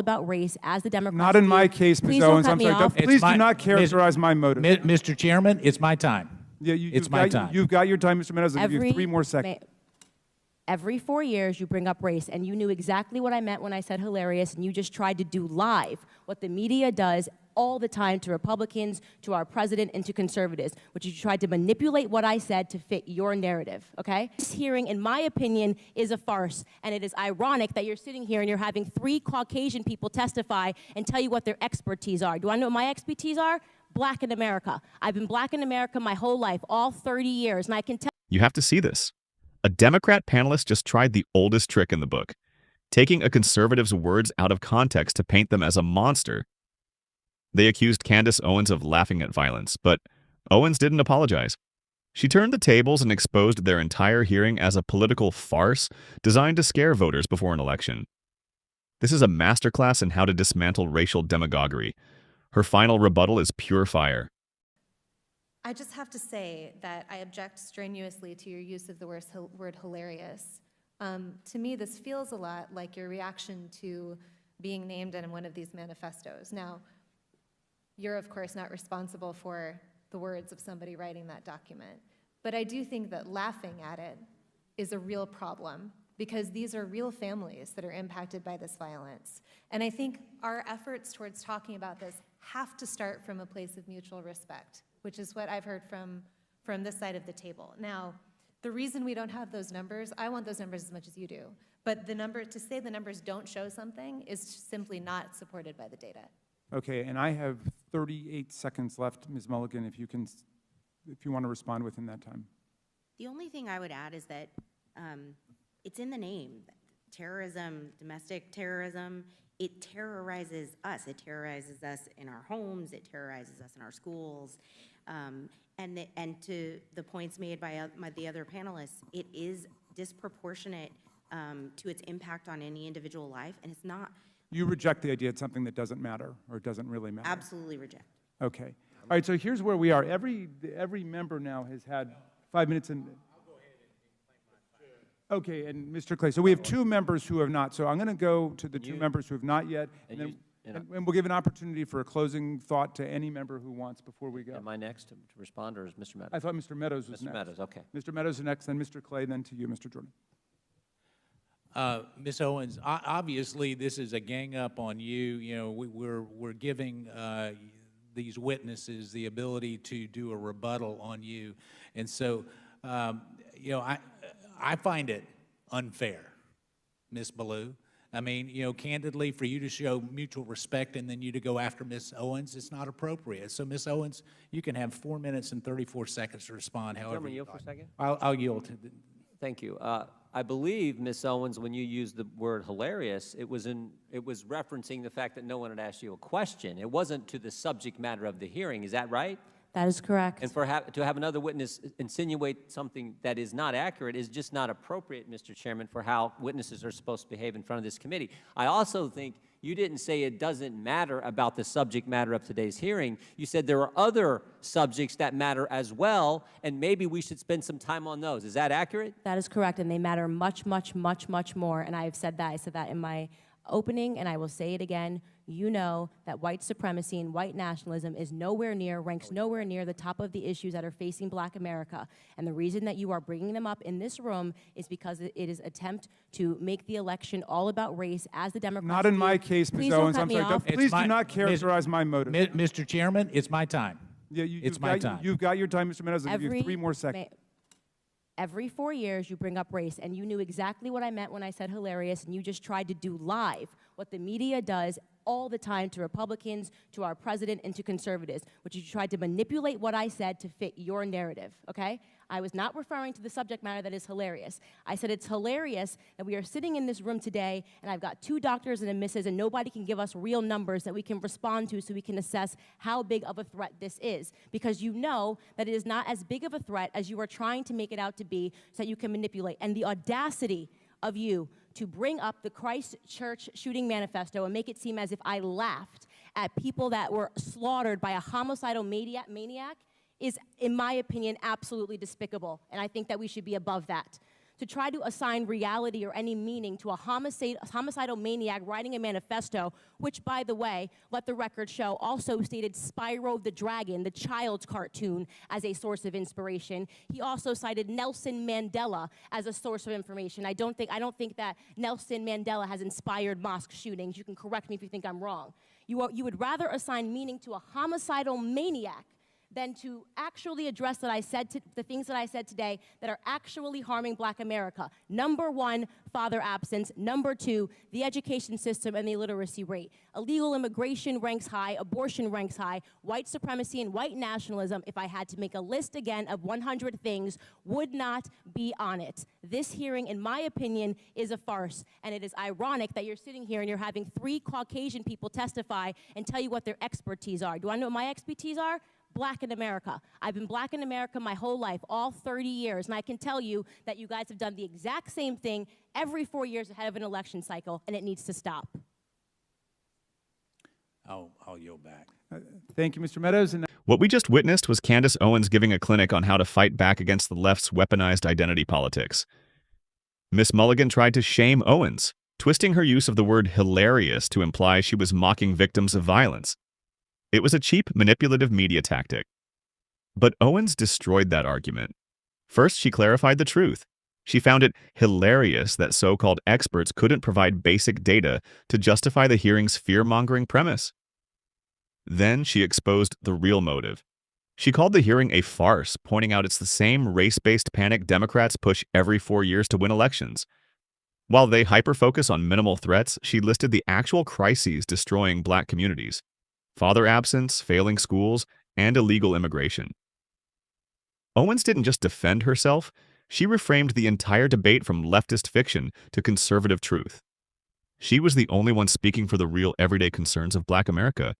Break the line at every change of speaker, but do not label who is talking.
about race as the Democrats
Not in
do.
my case, Ms.
Please don't
Owens.
cut
I'm
me
sorry.
off.
Please do not characterize my motive.
Mr. Chairman, it's my time.
Yeah,
it's my time.
You've got your time, Mr. Meadows. I'll give you 3 more seconds.
Every 4 years, you bring up race, and you knew exactly what I meant when I said hilarious, and you just tried to do live what the media does all the time to Republicans, to our president, and to conservatives, which you tried to manipulate what I said to fit your narrative, okay? This hearing, in my opinion, is a farce, and it is ironic that you're sitting here and you're having 3 Caucasian people testify and tell you what their expertise are. Do I know what my expertise are? Black in America. I've been black in America my whole life, all 30 years, and I can tell.
You have to see this. A Democrat panelist just tried the oldest trick in the book, taking a conservative's words out of context to paint them as a monster. They accused Candace Owens of laughing at violence, but Owens didn't apologize. She turned the tables and exposed their entire hearing as a political farce designed to scare voters before an election. This is a masterclass in how to dismantle racial demagoguery. Her final rebuttal is pure fire.
I just have to say that I object strenuously to your use of the word hilarious. To me, this feels a lot like your reaction to being named in one of these manifestos. Now, you're of course not responsible for the words of somebody writing that document, but I do think that laughing at it is a real problem because these are real families that are impacted by this violence. And I think our efforts towards talking about this have to start from a place of mutual respect, which is what I've heard from this side of the table. Now, the reason we don't have those numbers, I want those numbers as much as you do, but to say the numbers don't show something is simply not supported by the data.
Okay, and I have 38 seconds left, Ms. Mulligan, if you want to respond within that time.
The only thing I would add is that it's in the name. Terrorism, domestic terrorism, it terrorizes us. It terrorizes us in our homes. It terrorizes us in our schools. And to the points made by the other panelists, it is disproportionate to its impact on any individual life, and it's not.
You reject the idea it's something that doesn't matter or doesn't really matter?
Absolutely reject.
Okay. All right, so here's where we are. Every member now has had 5 minutes and... Okay, and Mr. Clay, so we have 2 members who have not. So I'm going to go to the 2 members who have not yet, and we'll give an opportunity for a closing thought to any member who wants before we go.
Am I next to respond, or is Mr. Meadows?
I thought Mr. Meadows was next.
Mr. Meadows, okay.
Mr. Meadows is next, then Mr. Clay, then to you, Mr. Jordan.
Ms. Owens, obviously this is a gang up on you. You know, we're giving these witnesses the ability to do a rebuttal on you, and so you know, I find it unfair, Ms. Belew. I mean, you know, candidly, for you to show mutual respect and then you to go after Ms. Owens, it's not appropriate. So, Ms. Owens, you can have 4 minutes and 34 seconds to respond. However,
yield for a second.
I'll yield to.
Thank you. I believe, Ms. Owens, when you used the word hilarious, it was referencing the fact that no one had asked you a question. It wasn't to the subject matter of the hearing. Is that right?
That is correct.
And to have another witness insinuate something that is not accurate is just not appropriate, Mr. Chairman, for how witnesses are supposed to behave in front of this committee. I also think you didn't say it doesn't matter about the subject matter of today's hearing. You said there are other subjects that matter as well, and maybe we should spend some time on those. Is that accurate?
That is correct, and they matter much, much, much, much more, and I have said that. I said that in my opening, and I will say it again. You know that white supremacy and white nationalism is ranks nowhere near the top of the issues that are facing Black America. And the reason that you are bringing them up in this room is because it is an attempt to make the election all about race as the Democrats
Not in my case, Ms. Owens. I'm sorry. Please do not characterize my motive.
Mr. Chairman, it's my time.
Yeah,
it's my time.
You've got your time, Mr. Meadows. I'll give you 3 more seconds.
Every 4 years, you bring up race, and you knew exactly what I meant when I said hilarious, and you just tried to do live what the media does all the time to Republicans, to our president, and to conservatives, which you tried to manipulate what I said to fit your narrative, okay? I was not referring to the subject matter that is hilarious. I said it's hilarious that we are sitting in this room today, and I've got 2 doctors and a missus, and nobody can give us real numbers that we can respond to so we can assess how big of a threat this is, because you know that it is not as big of a threat as you are trying to make it out to be so that you can manipulate. And the audacity of you to bring up the Christchurch shooting manifesto and make it seem as if I laughed at people that were slaughtered by a homicidal maniac is, in my opinion, absolutely despicable. And I think that we should be above that. to try to assign reality or any meaning to a homicidal maniac writing a manifesto, which, by the way, let the record show, also stated Spyro the Dragon, the child's cartoon, as a source of inspiration. He also cited Nelson Mandela as a source of information. I don't think that Nelson Mandela has inspired mosque shootings. You can correct me if you think I'm wrong. You would rather assign meaning to a homicidal maniac than to actually address the things that I said today that are actually harming Black America. Number one, father absence. Number two, the education system and the illiteracy rate. Illegal immigration ranks high, abortion ranks high, white supremacy and white nationalism, if I had to make a list again of 100 things, would not be on it. This hearing, in my opinion, is a farce, and it is ironic that you're sitting here and you're having 3 Caucasian people testify and tell you what their expertise are. Do I know what my expertise are? Black in America. I've been Black in America my whole life, all 30 years, and I can tell you that you guys have done the exact same thing every 4 years ahead of an election cycle, and it needs to stop.
I'll yield back.
Thank you, Mr. Meadows. And
What we just witnessed was Candace Owens giving a clinic on how to fight back against the left's weaponized identity politics. Miss Mulligan tried to shame Owens, twisting her use of the word hilarious to imply she was mocking victims of violence. It was a cheap, manipulative media tactic. But Owens destroyed that argument. First, she clarified the truth. She found it hilarious that so-called experts couldn't provide basic data to justify the hearing's fear-mongering premise. Then she exposed the real motive. She called the hearing a farce, pointing out it's the same race-based panic Democrats push every 4 years to win elections. While they hyper-focus on minimal threats, she listed the actual crises destroying Black communities: father absence, failing schools, and illegal immigration. Owens didn't just defend herself, she reframed the entire debate from leftist fiction to conservative truth. She was the only one speaking for the real everyday concerns of Black America,